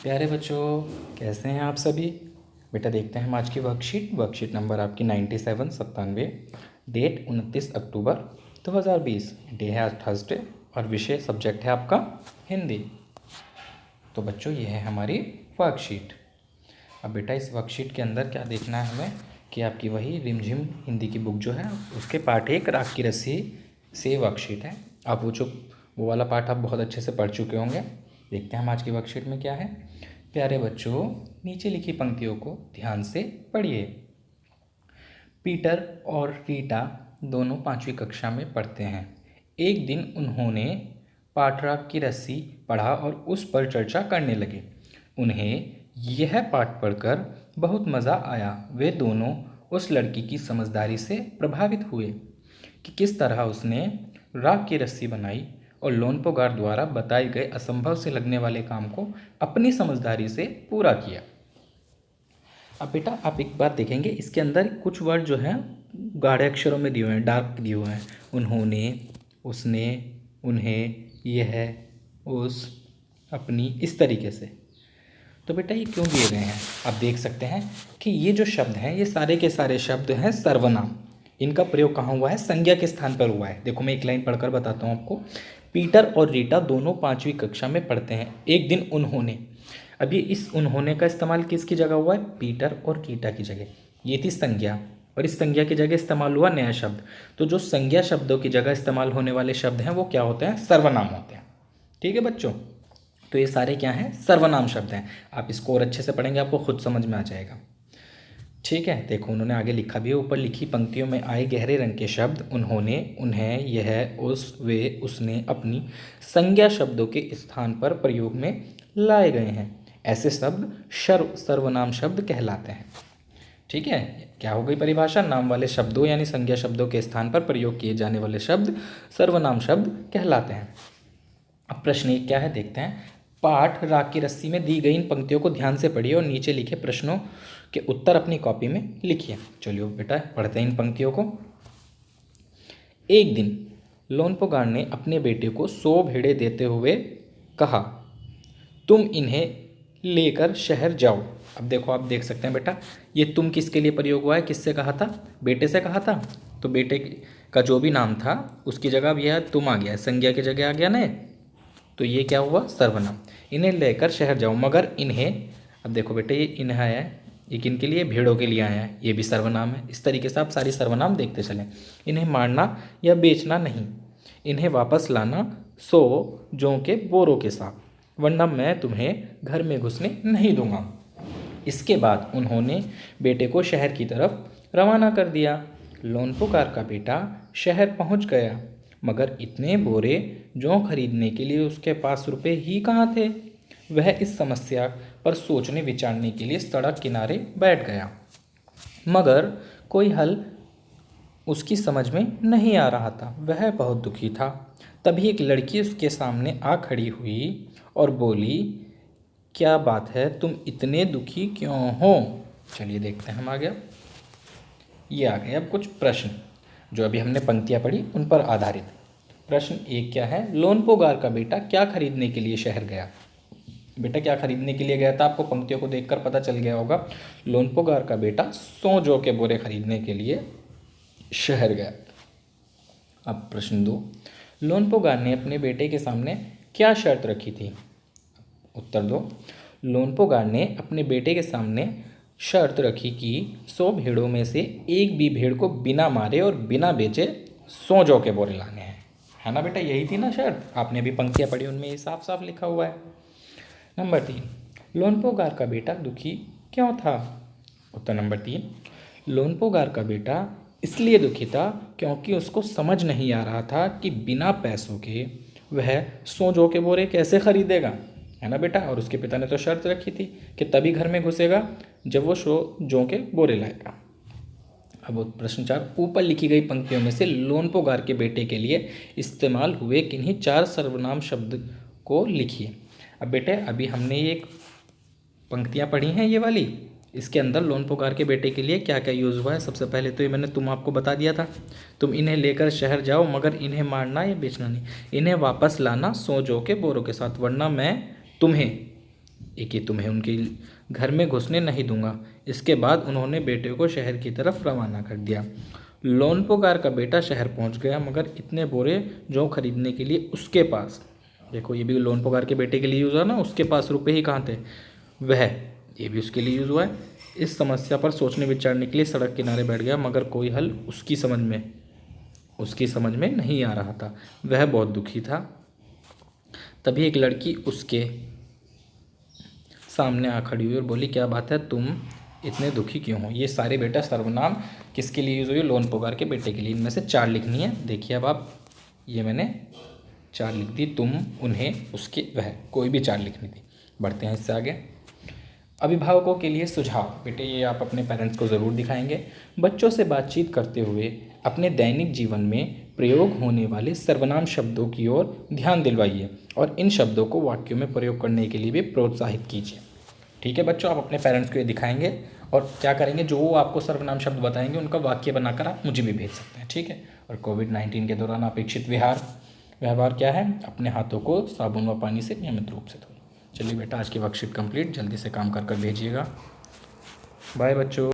प्यारे बच्चों, कैसे हैं आप सभी। बेटा देखते हैं हम आज की वर्कशीट नंबर आपकी 97 डेट 29 अक्टूबर 2020। डे है आज थर्सडे और विषय सब्जेक्ट है आपका हिंदी। तो बच्चों ये है हमारी वर्कशीट। अब बेटा इस वर्कशीट के अंदर क्या देखना है हमें कि आपकी वही रिमझिम हिंदी की बुक जो है उसके पाठ 1 राख की रस्सी से वर्कशीट है। आप वो वाला पाठ आप बहुत अच्छे से पढ़ चुके होंगे। देखते हैं हम आज की वर्कशीट में क्या है। प्यारे बच्चों, नीचे लिखी पंक्तियों को ध्यान से पढ़िए। पीटर और रीटा दोनों 5वीं कक्षा में पढ़ते हैं। एक दिन उन्होंने पाठराग की रस्सी पढ़ा और उस पर चर्चा करने लगे। उन्हें यह पाठ पढ़कर बहुत मज़ा आया। वे दोनों उस लड़की की समझदारी से प्रभावित हुए कि किस तरह उसने राग की रस्सी बनाई और लोनपोगार द्वारा बताए गए असंभव से लगने वाले काम को अपनी समझदारी से पूरा किया। अब बेटा आप एक बात देखेंगे, इसके अंदर कुछ वर्ड जो हैं गाढ़े अक्षरों में दिए हुए हैं, डार्क दिए हुए हैं। उन्होंने, उसने, उन्हें, यह, उस, अपनी, इस तरीके से। तो बेटा ये क्यों दिए गए हैं? आप देख सकते हैं कि ये जो शब्द हैं ये सारे के सारे शब्द हैं सर्वनाम। इनका प्रयोग कहाँ हुआ है? संज्ञा के स्थान पर हुआ है। देखो मैं एक लाइन पढ़कर बताता हूँ आपको। पीटर और रीटा दोनों 5वीं कक्षा में पढ़ते हैं। एक दिन उन्होंने, अभी इस उन्होंने का इस्तेमाल किसकी जगह हुआ है? पीटर और रीटा की जगह। ये थी संज्ञा और इस संज्ञा की जगह इस्तेमाल हुआ नया शब्द। तो जो संज्ञा शब्दों की जगह इस्तेमाल होने वाले शब्द हैं वो क्या होते हैं? सर्वनाम होते हैं। ठीक है बच्चों, तो ये सारे क्या हैं? सर्वनाम शब्द हैं। आप इसको और अच्छे से पढ़ेंगे आपको खुद समझ में आ जाएगा। ठीक है, देखो उन्होंने आगे लिखा भी है। ऊपर लिखी पंक्तियों में आए गहरे रंग के शब्द उन्होंने, उन्हें, यह, उस, वे, उसने अपनी संज्ञा शब्दों के स्थान पर प्रयोग में लाए गए हैं। ऐसे शब्द सर्वनाम शब्द कहलाते हैं। ठीक है, क्या हो गई परिभाषा? नाम वाले शब्दों यानी संज्ञा शब्दों के स्थान पर प्रयोग किए जाने वाले शब्द सर्वनाम शब्द कहलाते हैं। अब प्रश्न एक क्या है देखते हैं। पाठ राग की रस्सी में दी गई इन पंक्तियों को ध्यान से पढ़िए और नीचे लिखे प्रश्नों के उत्तर अपनी कॉपी में लिखिए। चलिए बेटा पढ़ते हैं इन पंक्तियों को। एक दिन लोनपोगार ने अपने बेटे को 100 भेड़ें देते हुए कहा, तुम इन्हें लेकर शहर जाओ। अब देखो आप देख सकते हैं बेटा, ये तुम किसके लिए प्रयोग हुआ है? किससे कहा था? बेटे से कहा था। तो बेटे का जो भी नाम था उसकी जगह अब यह तुम आ गया, संज्ञा की जगह आ गया ना। तो ये क्या हुआ? सर्वनाम। इन्हें लेकर शहर जाओ, मगर इन्हें, अब देखो बेटे ये इन्हें आया है, ये किन के लिए? भेड़ों के लिए आया है, ये भी सर्वनाम है। इस तरीके से आप सारी सर्वनाम देखते चलें। इन्हें मारना या बेचना नहीं, इन्हें वापस लाना 100 जौ के बोरों के साथ, वरना मैं तुम्हें घर में घुसने नहीं दूंगा। इसके बाद उन्होंने बेटे को शहर की तरफ रवाना कर दिया। लोनपोगार का बेटा शहर पहुंच गया, मगर इतने बोरे जौ खरीदने के लिए उसके पास रुपए ही कहाँ थे। वह इस समस्या पर सोचने विचारने के लिए सड़क किनारे बैठ गया, मगर कोई हल उसकी समझ में नहीं आ रहा था। वह बहुत दुखी था। तभी एक लड़की उसके सामने आ खड़ी हुई और बोली, क्या बात है, तुम इतने दुखी क्यों हो? चलिए देखते हैं हम आगे। ये आ गए अब कुछ प्रश्न जो अभी हमने पंक्तियाँ पढ़ी उन पर आधारित। प्रश्न एक क्या है? लोनपोगार का बेटा क्या खरीदने के लिए शहर गया? बेटा क्या खरीदने के लिए गया था? आपको पंक्तियों को देखकर पता चल गया होगा। लोनपोगार का बेटा 100 जौ के बोरे खरीदने के लिए शहर गया। अब प्रश्न 2, लोनपोगार ने अपने बेटे के सामने क्या शर्त रखी थी? उत्तर दो। लोनपोगार ने अपने बेटे के सामने शर्त रखी कि 100 भेड़ों में से एक भी भेड़ को बिना मारे और बिना बेचे 100 जौ के बोरे लाने हैं। है ना बेटा, यही थी ना शर्त? आपने भी पंक्तियाँ पढ़ी, उनमें ये साफ साफ लिखा हुआ है। नंबर 3, लोनपोगार का बेटा दुखी क्यों था? उत्तर नंबर 3, लोनपोगार का बेटा इसलिए दुखी था क्योंकि उसको समझ नहीं आ रहा था कि बिना पैसों के वह 100 जौ के बोरे कैसे खरीदेगा। है ना बेटा, और उसके पिता ने तो शर्त रखी थी कि तभी घर में घुसेगा जब वो 100 जौ के बोरे लाएगा। अब प्रश्न 4, ऊपर लिखी गई पंक्तियों में से लोनपोगार के बेटे के लिए इस्तेमाल हुए किन्हीं 4 सर्वनाम शब्द को लिखिए। अब बेटे अभी हमने ये पंक्तियाँ पढ़ी हैं ये वाली, इसके अंदर लोनपोगार के बेटे के लिए क्या क्या यूज़ हुआ है। सबसे पहले तो ये मैंने तुम आपको बता दिया था, तुम इन्हें लेकर शहर जाओ, मगर इन्हें मारना या बेचना नहीं, इन्हें वापस लाना 100 जौ के बोरों के साथ, वरना मैं तुम्हें एक, ये तुम्हें उनके घर में घुसने नहीं दूंगा। इसके बाद उन्होंने बेटे को शहर की तरफ रवाना कर दिया। लोनपोगार का बेटा शहर पहुंच गया, मगर इतने बोरे जौ खरीदने के लिए उसके पास, देखो ये भी लोनपोगार के बेटे के लिए यूज़ हुआ ना, उसके पास रुपए ही कहाँ थे, वह, ये भी उसके लिए यूज़ हुआ है। इस समस्या पर सोचने विचारने के लिए सड़क किनारे बैठ गया, मगर कोई हल उसकी समझ में नहीं आ रहा था। वह बहुत दुखी था। तभी एक लड़की उसके सामने आ खड़ी हुई और बोली, क्या बात है, तुम इतने दुखी क्यों हो। ये सारे बेटा सर्वनाम किसके लिए यूज़ हुई, लोनपोगार के बेटे के लिए। इनमें से 4 लिखनी है। देखिए अब आप, ये मैंने 4 लिख दी, तुम, उन्हें, उसके, वह, कोई भी 4 लिखनी थी। बढ़ते हैं इससे आगे। अभिभावकों के लिए सुझाव, बेटे ये आप अपने पेरेंट्स को ज़रूर दिखाएंगे। बच्चों से बातचीत करते हुए अपने दैनिक जीवन में प्रयोग होने वाले सर्वनाम शब्दों की ओर ध्यान दिलवाइए और इन शब्दों को वाक्यों में प्रयोग करने के लिए भी प्रोत्साहित कीजिए। ठीक है बच्चों, आप अपने पेरेंट्स को ये दिखाएंगे और क्या करेंगे, जो वो आपको सर्वनाम शब्द बताएंगे उनका वाक्य बनाकर आप मुझे भी भेज सकते हैं। ठीक है। और कोविड-19 के दौरान अपेक्षित व्यवहार क्या है, अपने हाथों को साबुन व पानी से नियमित रूप से धोएं। चलिए बेटा, आज की वर्कशीट कंप्लीट, जल्दी से काम कर भेजिएगा। बाय बच्चों।